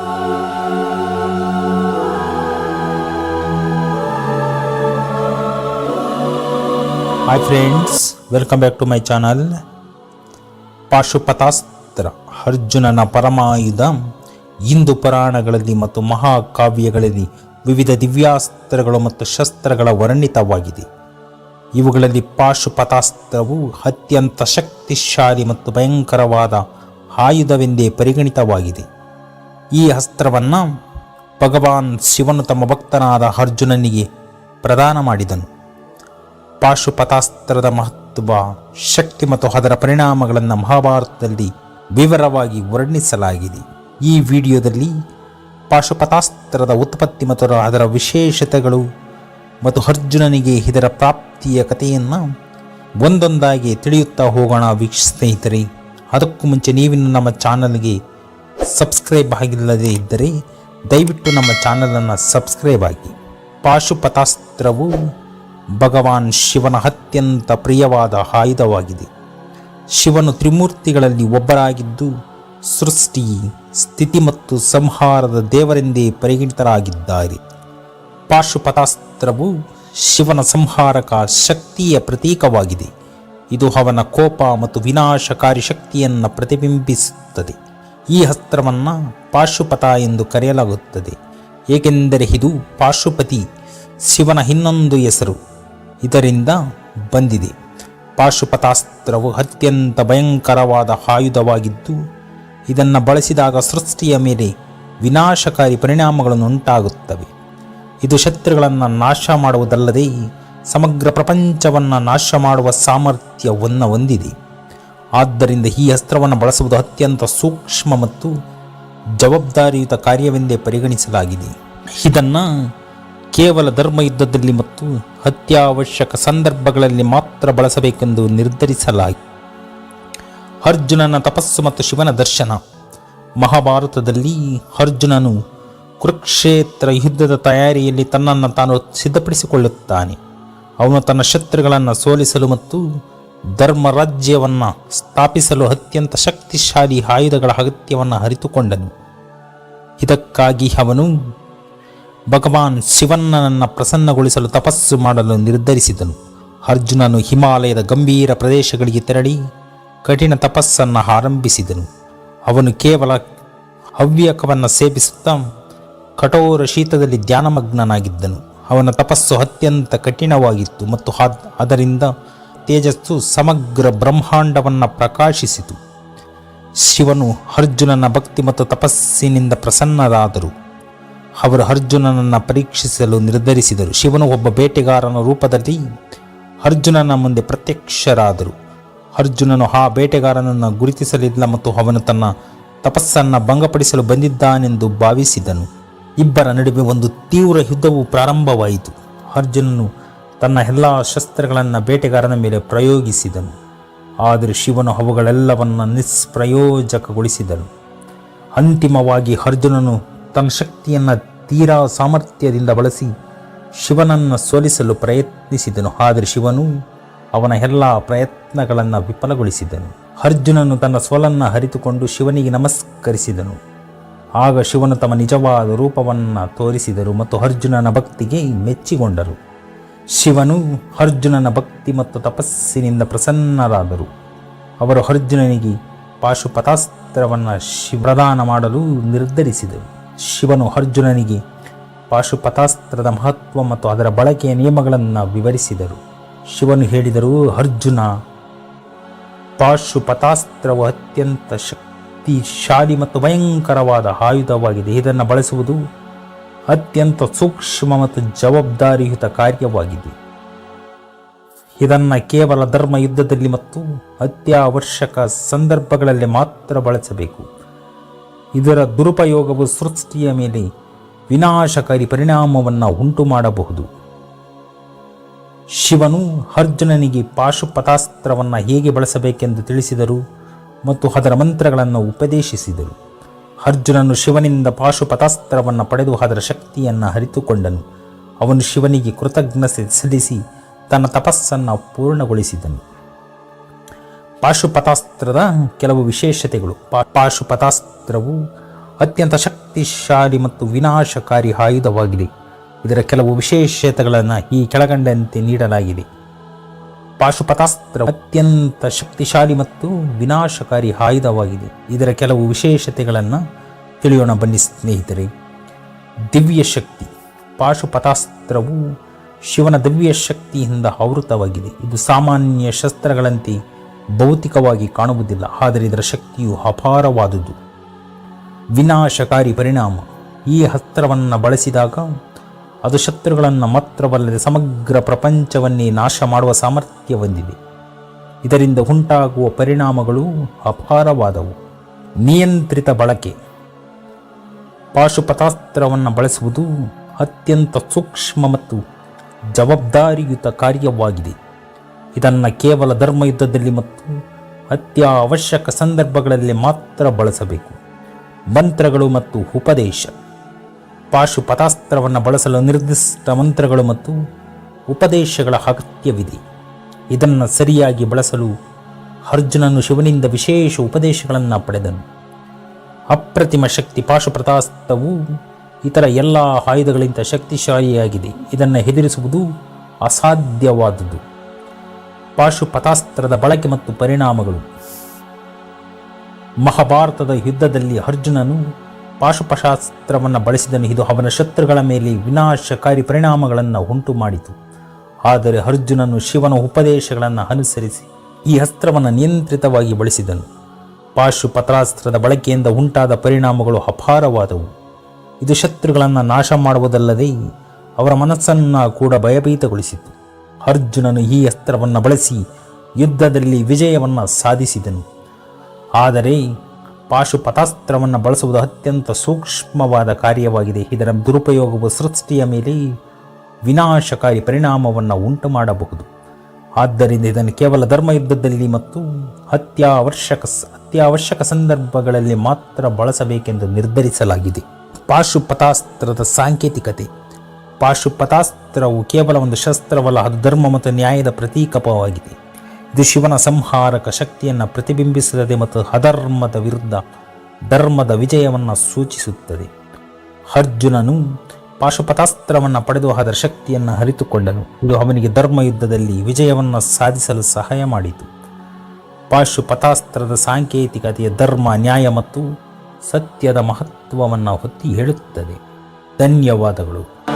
Hi friends, welcome back to my channel. Pashupatastra ಅರ್ಜುನನ ಪರಮಾಯುಧ ಹಿಂದೂ ಪುರಾಣಗಳಲ್ಲಿ ಮತ್ತು ಮಹಾಕಾವ್ಯಗಳಲ್ಲಿ ವಿವಿಧ ದಿವ್ಯಾಸ್ತ್ರಗಳು ಮತ್ತು ಶಸ್ತ್ರಗಳ ವರ್ಣಿತವಾಗಿದೆ. ಇವುಗಳಲ್ಲಿ ಪಾಶುಪತಾಸ್ತ್ರವು ಅತ್ಯಂತ ಶಕ್ತಿಶಾಲಿ ಮತ್ತು ಭಯಂಕರವಾದ ಆಯುಧವೆಂದೇ ಪರಿಗಣಿತವಾಗಿದೆ. ಈ ಅಸ್ತ್ರವನ್ನು ಭಗವಾನ್ ಶಿವನು ತಮ್ಮ ಭಕ್ತನಾದ ಅರ್ಜುನನಿಗೆ ಪ್ರದಾನ ಮಾಡಿದನು. ಪಾಶುಪತಾಸ್ತ್ರದ ಮಹತ್ವ, ಶಕ್ತಿ ಮತ್ತು ಅದರ ಪರಿಣಾಮಗಳನ್ನು ಮಹಾಭಾರತದಲ್ಲಿ ವಿವರವಾಗಿ ವರ್ಣಿಸಲಾಗಿದೆ. ಈ ವಿಡಿಯೋದಲ್ಲಿ ಪಾಶುಪತಾಸ್ತ್ರದ ಉತ್ಪತ್ತಿ ಮತ್ತು ಅದರ ವಿಶೇಷತೆಗಳು ಮತ್ತು ಅರ್ಜುನನಿಗೆ ಇದರ ಪ್ರಾಪ್ತಿಯ ಕಥೆಯನ್ನು ಒಂದೊಂದಾಗಿ ತಿಳಿಯುತ್ತಾ ಹೋಗೋಣ. ಸ್ನೇಹಿತರೆ, ಅದಕ್ಕೂ ಮುಂಚೆ ನೀವಿನ್ನು ನಮ್ಮ ಚಾನಲ್ಗೆ ಸಬ್ಸ್ಕ್ರೈಬ್ ಆಗಿಲ್ಲದೇ ಇದ್ದರೆ ದಯವಿಟ್ಟು ನಮ್ಮ ಚಾನಲನ್ನು ಸಬ್ಸ್ಕ್ರೈಬ್ ಆಗಿ. ಪಾಶುಪತಾಸ್ತ್ರವು ಭಗವಾನ್ ಶಿವನ ಅತ್ಯಂತ ಪ್ರಿಯವಾದ ಆಯುಧವಾಗಿದೆ. ಶಿವನು ತ್ರಿಮೂರ್ತಿಗಳಲ್ಲಿ ಒಬ್ಬರಾಗಿದ್ದು ಸೃಷ್ಟಿ, ಸ್ಥಿತಿ ಮತ್ತು ಸಂಹಾರದ ದೇವರೆಂದೇ ಪರಿಗಣಿತರಾಗಿದ್ದಾರೆ. ಪಾಶುಪತಾಸ್ತ್ರವು ಶಿವನ ಸಂಹಾರಕ ಶಕ್ತಿಯ ಪ್ರತೀಕವಾಗಿದೆ. ಇದು ಅವನ ಕೋಪ ಮತ್ತು ವಿನಾಶಕಾರಿ ಶಕ್ತಿಯನ್ನು ಪ್ರತಿಬಿಂಬಿಸುತ್ತದೆ. ಈ ಅಸ್ತ್ರವನ್ನು ಪಾಶುಪತ ಎಂದು ಕರೆಯಲಾಗುತ್ತದೆ, ಏಕೆಂದರೆ ಇದು ಪಾಶುಪತಿ, ಶಿವನ ಇನ್ನೊಂದು ಹೆಸರು, ಇದರಿಂದ ಬಂದಿದೆ. ಪಾಶುಪತಾಸ್ತ್ರವು ಅತ್ಯಂತ ಭಯಂಕರವಾದ ಆಯುಧವಾಗಿದ್ದು ಇದನ್ನು ಬಳಸಿದಾಗ ಸೃಷ್ಟಿಯ ಮೇಲೆ ವಿನಾಶಕಾರಿ ಪರಿಣಾಮಗಳನ್ನು ಉಂಟಾಗುತ್ತವೆ. ಇದು ಶತ್ರುಗಳನ್ನು ನಾಶ ಮಾಡುವುದಲ್ಲದೆ ಸಮಗ್ರ ಪ್ರಪಂಚವನ್ನು ನಾಶ ಮಾಡುವ ಸಾಮರ್ಥ್ಯವನ್ನು ಹೊಂದಿದೆ. ಆದ್ದರಿಂದ ಈ ಅಸ್ತ್ರವನ್ನು ಬಳಸುವುದು ಅತ್ಯಂತ ಸೂಕ್ಷ್ಮ ಮತ್ತು ಜವಾಬ್ದಾರಿಯುತ ಕಾರ್ಯವೆಂದೇ ಪರಿಗಣಿಸಲಾಗಿದೆ. ಇದನ್ನು ಕೇವಲ ಧರ್ಮಯುದ್ಧದಲ್ಲಿ ಮತ್ತು ಅತ್ಯವಶ್ಯಕ ಸಂದರ್ಭಗಳಲ್ಲಿ ಮಾತ್ರ ಬಳಸಬೇಕೆಂದು ನಿರ್ಧರಿಸಲಾಗಿದೆ. ಅರ್ಜುನನ ತಪಸ್ಸು ಮತ್ತು ಶಿವನ ದರ್ಶನ. ಮಹಾಭಾರತದಲ್ಲಿ ಅರ್ಜುನನು ಕುರುಕ್ಷೇತ್ರ ಯುದ್ಧದ ತಯಾರಿಯಲ್ಲಿ ತನ್ನನ್ನು ತಾನು ಸಿದ್ಧಪಡಿಸಿಕೊಳ್ಳುತ್ತಾನೆ. ಅವನು ತನ್ನ ಶತ್ರುಗಳನ್ನು ಸೋಲಿಸಲು ಮತ್ತು ಧರ್ಮರಾಜ್ಯವನ್ನು ಸ್ಥಾಪಿಸಲು ಅತ್ಯಂತ ಶಕ್ತಿಶಾಲಿ ಆಯುಧಗಳ ಅಗತ್ಯವನ್ನು ಅರಿತುಕೊಂಡನು. ಇದಕ್ಕಾಗಿ ಅವನು ಭಗವಾನ್ ಶಿವನನ್ನು ಪ್ರಸನ್ನಗೊಳಿಸಲು ತಪಸ್ಸು ಮಾಡಲು ನಿರ್ಧರಿಸಿದನು. ಅರ್ಜುನನು ಹಿಮಾಲಯದ ಗಂಭೀರ ಪ್ರದೇಶಗಳಿಗೆ ತೆರಳಿ ಕಠಿಣ ತಪಸ್ಸನ್ನು ಆರಂಭಿಸಿದನು. ಅವನು ಕೇವಲ ಹವ್ಯಕವನ್ನು ಸೇವಿಸುತ್ತಾ ಕಠೋರ ಶೀತದಲ್ಲಿ ಧ್ಯಾನಮಗ್ನನಾಗಿದ್ದನು. ಅವನ ತಪಸ್ಸು ಅತ್ಯಂತ ಕಠಿಣವಾಗಿತ್ತು ಮತ್ತು ಅದರಿಂದ ತೇಜಸ್ಸು ಸಮಗ್ರ ಬ್ರಹ್ಮಾಂಡವನ್ನು ಪ್ರಕಾಶಿಸಿತು. ಶಿವನು ಅರ್ಜುನನ ಭಕ್ತಿ ಮತ್ತು ತಪಸ್ಸಿನಿಂದ ಪ್ರಸನ್ನರಾದರು. ಅವರು ಅರ್ಜುನನನ್ನು ಪರೀಕ್ಷಿಸಲು ನಿರ್ಧರಿಸಿದರು. ಶಿವನು ಒಬ್ಬ ಬೇಟೆಗಾರನ ರೂಪದಲ್ಲಿ ಅರ್ಜುನನ ಮುಂದೆ ಪ್ರತ್ಯಕ್ಷರಾದರು. ಅರ್ಜುನನು ಆ ಬೇಟೆಗಾರನನ್ನು ಗುರುತಿಸಲಿಲ್ಲ ಮತ್ತು ಅವನು ತನ್ನ ತಪಸ್ಸನ್ನು ಭಂಗಪಡಿಸಲು ಬಂದಿದ್ದಾನೆಂದು ಭಾವಿಸಿದನು. ಇಬ್ಬರ ನಡುವೆ ಒಂದು ತೀವ್ರ ಯುದ್ಧವು ಪ್ರಾರಂಭವಾಯಿತು. ಅರ್ಜುನನು ತನ್ನ ಎಲ್ಲ ಶಸ್ತ್ರಗಳನ್ನು ಬೇಟೆಗಾರನ ಮೇಲೆ ಪ್ರಯೋಗಿಸಿದನು, ಆದರೆ ಶಿವನು ಅವುಗಳೆಲ್ಲವನ್ನು ನಿಷ್ಪ್ರಯೋಜಕಗೊಳಿಸಿದನು. ಅಂತಿಮವಾಗಿ ಅರ್ಜುನನು ತನ್ನ ಶಕ್ತಿಯನ್ನು ತೀರಾ ಸಾಮರ್ಥ್ಯದಿಂದ ಬಳಸಿ ಶಿವನನ್ನು ಸೋಲಿಸಲು ಪ್ರಯತ್ನಿಸಿದನು, ಆದರೆ ಶಿವನು ಅವನ ಎಲ್ಲ ಪ್ರಯತ್ನಗಳನ್ನು ವಿಫಲಗೊಳಿಸಿದನು. ಅರ್ಜುನನು ತನ್ನ ಸೋಲನ್ನು ಅರಿತುಕೊಂಡು ಶಿವನಿಗೆ ನಮಸ್ಕರಿಸಿದನು. ಆಗ ಶಿವನು ತಮ್ಮ ನಿಜವಾದ ರೂಪವನ್ನು ತೋರಿಸಿದರು ಮತ್ತು ಅರ್ಜುನನ ಭಕ್ತಿಗೆ ಮೆಚ್ಚಿಕೊಂಡರು. ಶಿವನು ಅರ್ಜುನನ ಭಕ್ತಿ ಮತ್ತು ತಪಸ್ಸಿನಿಂದ ಪ್ರಸನ್ನರಾದರು. ಅವರು ಅರ್ಜುನನಿಗೆ ಪಾಶುಪತಾಸ್ತ್ರವನ್ನು ಪ್ರದಾನ ಮಾಡಲು ನಿರ್ಧರಿಸಿದರು. ಶಿವನು ಅರ್ಜುನನಿಗೆ ಪಾಶುಪತಾಸ್ತ್ರದ ಮಹತ್ವ ಮತ್ತು ಅದರ ಬಳಕೆಯ ನಿಯಮಗಳನ್ನು ವಿವರಿಸಿದರು. ಶಿವನು ಹೇಳಿದರು, ಅರ್ಜುನ, ಪಾಶುಪತಾಸ್ತ್ರವು ಅತ್ಯಂತ ಶಕ್ತಿಶಾಲಿ ಮತ್ತು ಭಯಂಕರವಾದ ಆಯುಧವಾಗಿದೆ. ಇದನ್ನು ಬಳಸುವುದು ಅತ್ಯಂತ ಸೂಕ್ಷ್ಮ ಮತ್ತು ಜವಾಬ್ದಾರಿಯುತ ಕಾರ್ಯವಾಗಿದೆ. ಇದನ್ನು ಕೇವಲ ಧರ್ಮ ಯುದ್ಧದಲ್ಲಿ ಮತ್ತು ಅತ್ಯವಶ್ಯಕ ಸಂದರ್ಭಗಳಲ್ಲಿ ಮಾತ್ರ ಬಳಸಬೇಕು. ಇದರ ದುರುಪಯೋಗವು ಸೃಷ್ಟಿಯ ಮೇಲೆ ವಿನಾಶಕಾರಿ ಪರಿಣಾಮವನ್ನು ಉಂಟು ಮಾಡಬಹುದು. ಶಿವನು ಅರ್ಜುನನಿಗೆ ಪಾಶುಪತಾಸ್ತ್ರವನ್ನು ಹೇಗೆ ಬಳಸಬೇಕೆಂದು ತಿಳಿಸಿದರು ಮತ್ತು ಅದರ ಮಂತ್ರಗಳನ್ನು ಉಪದೇಶಿಸಿದರು. ಅರ್ಜುನನು ಶಿವನಿಂದ ಪಾಶುಪತಾಸ್ತ್ರವನ್ನು ಪಡೆದು ಅದರ ಶಕ್ತಿಯನ್ನು ಅರಿತುಕೊಂಡನು. ಅವನು ಶಿವನಿಗೆ ಕೃತಜ್ಞತೆ ಸಲ್ಲಿಸಿ ತನ್ನ ತಪಸ್ಸನ್ನು ಪೂರ್ಣಗೊಳಿಸಿದನು. ಪಾಶುಪತಾಸ್ತ್ರದ ಕೆಲವು ವಿಶೇಷತೆಗಳು. ಪಾಶುಪತಾಸ್ತ್ರವು ಅತ್ಯಂತ ಶಕ್ತಿಶಾಲಿ ಮತ್ತು ವಿನಾಶಕಾರಿ ಆಯುಧವಾಗಿದೆ. ಇದರ ಕೆಲವು ವಿಶೇಷತೆಗಳನ್ನು ಈ ಕೆಳಗಂಡಂತೆ ನೀಡಲಾಗಿದೆ. ಪಾಶುಪತಾಸ್ತ್ರ ಅತ್ಯಂತ ಶಕ್ತಿಶಾಲಿ ಮತ್ತು ವಿನಾಶಕಾರಿ ಆಯುಧವಾಗಿದೆ. ಇದರ ಕೆಲವು ವಿಶೇಷತೆಗಳನ್ನು ತಿಳಿಯೋಣ ಬನ್ನಿ ಸ್ನೇಹಿತರೆ. ದಿವ್ಯ ಶಕ್ತಿ. ಪಾಶುಪತಾಸ್ತ್ರವು ಶಿವನ ದಿವ್ಯ ಶಕ್ತಿಯಿಂದ ಆವೃತವಾಗಿದೆ. ಇದು ಸಾಮಾನ್ಯ ಶಸ್ತ್ರಗಳಂತೆ ಭೌತಿಕವಾಗಿ ಕಾಣುವುದಿಲ್ಲ, ಆದರೆ ಇದರ ಶಕ್ತಿಯು ಅಪಾರವಾದುದು. ವಿನಾಶಕಾರಿ ಪರಿಣಾಮ. ಈ ಅಸ್ತ್ರವನ್ನು ಬಳಸಿದಾಗ ಅದು ಶತ್ರುಗಳನ್ನು ಮಾತ್ರವಲ್ಲದೆ ಸಮಗ್ರ ಪ್ರಪಂಚವನ್ನೇ ನಾಶ ಮಾಡುವ ಸಾಮರ್ಥ್ಯ ಹೊಂದಿದೆ. ಇದರಿಂದ ಉಂಟಾಗುವ ಪರಿಣಾಮಗಳು ಅಪಾರವಾದವು. ನಿಯಂತ್ರಿತ ಬಳಕೆ. ಪಾಶುಪತಾಸ್ತ್ರವನ್ನು ಬಳಸುವುದು ಅತ್ಯಂತ ಸೂಕ್ಷ್ಮ ಮತ್ತು ಜವಾಬ್ದಾರಿಯುತ ಕಾರ್ಯವಾಗಿದೆ. ಇದನ್ನು ಕೇವಲ ಧರ್ಮಯುದ್ಧದಲ್ಲಿ ಮತ್ತು ಅತ್ಯವಶ್ಯಕ ಸಂದರ್ಭಗಳಲ್ಲಿ ಮಾತ್ರ ಬಳಸಬೇಕು. ಮಂತ್ರಗಳು ಮತ್ತು ಉಪದೇಶ. ಪಾಶುಪತಾಸ್ತ್ರವನ್ನು ಬಳಸಲು ನಿರ್ದಿಷ್ಟ ಮಂತ್ರಗಳು ಮತ್ತು ಉಪದೇಶಗಳ ಅಗತ್ಯವಿದೆ. ಇದನ್ನು ಸರಿಯಾಗಿ ಬಳಸಲು ಅರ್ಜುನನು ಶಿವನಿಂದ ವಿಶೇಷ ಉಪದೇಶಗಳನ್ನು ಪಡೆದನು. ಅಪ್ರತಿಮ ಶಕ್ತಿ. ಪಾಶುಪತಾಸ್ತ್ರವು ಇತರ ಎಲ್ಲ ಆಯುಧಗಳಿಗಿಂತ ಶಕ್ತಿಶಾಲಿಯಾಗಿದೆ. ಇದನ್ನು ಎದುರಿಸುವುದು ಅಸಾಧ್ಯವಾದುದು. ಪಾಶುಪತಾಸ್ತ್ರದ ಬಳಕೆ ಮತ್ತು ಪರಿಣಾಮಗಳು. ಮಹಾಭಾರತದ ಯುದ್ಧದಲ್ಲಿ ಅರ್ಜುನನು ಪಾಶುಪತಾಸ್ತ್ರವನ್ನು ಬಳಸಿದನು. ಇದು ಅವನ ಶತ್ರುಗಳ ಮೇಲೆ ವಿನಾಶಕಾರಿ ಪರಿಣಾಮಗಳನ್ನು ಉಂಟು ಮಾಡಿತು. ಆದರೆ ಅರ್ಜುನನು ಶಿವನ ಉಪದೇಶಗಳನ್ನು ಅನುಸರಿಸಿ ಈ ಅಸ್ತ್ರವನ್ನು ನಿಯಂತ್ರಿತವಾಗಿ ಬಳಸಿದನು. ಪಾಶುಪತಾಸ್ತ್ರದ ಬಳಕೆಯಿಂದ ಉಂಟಾದ ಪರಿಣಾಮಗಳು ಅಪಾರವಾದವು. ಇದು ಶತ್ರುಗಳನ್ನು ನಾಶ ಮಾಡುವುದಲ್ಲದೆ ಅವರ ಮನಸ್ಸನ್ನು ಕೂಡ ಭಯಭೀತಗೊಳಿಸಿತು. ಅರ್ಜುನನು ಈ ಅಸ್ತ್ರವನ್ನು ಬಳಸಿ ಯುದ್ಧದಲ್ಲಿ ವಿಜಯವನ್ನು ಸಾಧಿಸಿದನು. ಆದರೆ ಪಾಶುಪತಾಸ್ತ್ರವನ್ನು ಬಳಸುವುದು ಅತ್ಯಂತ ಸೂಕ್ಷ್ಮವಾದ ಕಾರ್ಯವಾಗಿದೆ. ಇದರ ದುರುಪಯೋಗವು ಸೃಷ್ಟಿಯ ಮೇಲೆ ವಿನಾಶಕಾರಿ ಪರಿಣಾಮವನ್ನು ಉಂಟು ಮಾಡಬಹುದು. ಆದ್ದರಿಂದ ಇದನ್ನು ಕೇವಲ ಧರ್ಮಯುದ್ಧದಲ್ಲಿ ಮತ್ತು ಅತ್ಯವಶ್ಯಕ ಸಂದರ್ಭಗಳಲ್ಲಿ ಮಾತ್ರ ಬಳಸಬೇಕೆಂದು ನಿರ್ಧರಿಸಲಾಗಿದೆ. ಪಾಶುಪತಾಸ್ತ್ರದ ಸಾಂಕೇತಿಕತೆ. ಪಾಶುಪತಾಸ್ತ್ರವು ಕೇವಲ ಒಂದು ಶಸ್ತ್ರವಲ್ಲ, ಅದು ಧರ್ಮ ಮತ್ತು ನ್ಯಾಯದ ಪ್ರತೀಕವಾಗಿದೆ. ಇದು ಶಿವನ ಸಂಹಾರಕ ಶಕ್ತಿಯನ್ನು ಪ್ರತಿಬಿಂಬಿಸುತ್ತದೆ ಮತ್ತು ಅಧರ್ಮದ ವಿರುದ್ಧ ಧರ್ಮದ ವಿಜಯವನ್ನು ಸೂಚಿಸುತ್ತದೆ. ಅರ್ಜುನನು ಪಾಶುಪತಾಸ್ತ್ರವನ್ನು ಪಡೆದು ಅದರ ಶಕ್ತಿಯನ್ನು ಅರಿತುಕೊಂಡನು. ಇದು ಅವನಿಗೆ ಧರ್ಮಯುದ್ಧದಲ್ಲಿ ವಿಜಯವನ್ನು ಸಾಧಿಸಲು ಸಹಾಯ ಮಾಡಿತು. ಪಾಶುಪತಾಸ್ತ್ರದ ಸಾಂಕೇತಿಕತೆಯ ಧರ್ಮ, ನ್ಯಾಯ ಮತ್ತು ಸತ್ಯದ ಮಹತ್ವವನ್ನು ಒತ್ತಿ ಹೇಳುತ್ತದೆ. ಧನ್ಯವಾದಗಳು.